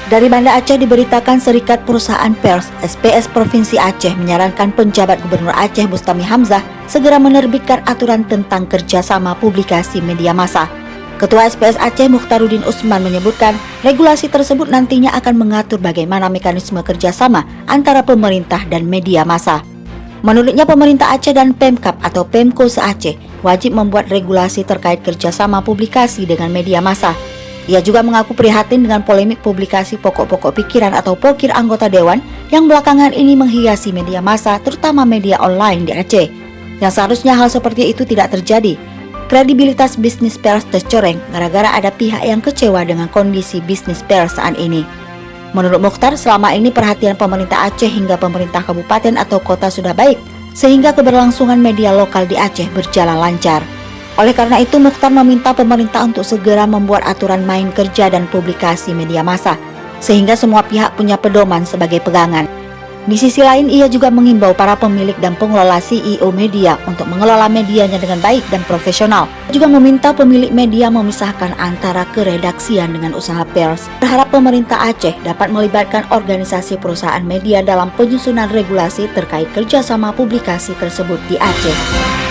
Dari Banda Aceh diberitakan Serikat Perusahaan Pers SPS Provinsi Aceh menyarankan penjabat Gubernur Aceh Bustami Hamzah segera menerbitkan aturan tentang kerjasama publikasi media massa. Ketua SPS Aceh Mukhtaruddin Usman menyebutkan regulasi tersebut nantinya akan mengatur bagaimana mekanisme kerjasama antara pemerintah dan media massa. Menurutnya pemerintah Aceh dan Pemkab atau Pemko se-Aceh wajib membuat regulasi terkait kerjasama publikasi dengan media massa. Ia juga mengaku prihatin dengan polemik publikasi pokok-pokok pikiran atau pokir anggota Dewan yang belakangan ini menghiasi media massa terutama media online di Aceh. Yang seharusnya hal seperti itu tidak terjadi. Kredibilitas bisnis pers tercoreng gara-gara ada pihak yang kecewa dengan kondisi bisnis pers saat ini. Menurut Mukhtar, selama ini perhatian pemerintah Aceh hingga pemerintah kabupaten atau kota sudah baik, sehingga keberlangsungan media lokal di Aceh berjalan lancar. Oleh karena itu, Mukhtar meminta pemerintah untuk segera membuat aturan main kerja dan publikasi media massa, sehingga semua pihak punya pedoman sebagai pegangan. Di sisi lain, ia juga mengimbau para pemilik dan pengelola CEO media untuk mengelola medianya dengan baik dan profesional. Juga meminta pemilik media memisahkan antara keredaksian dengan usaha pers. Berharap pemerintah Aceh dapat melibatkan organisasi perusahaan media dalam penyusunan regulasi terkait kerjasama publikasi tersebut di Aceh.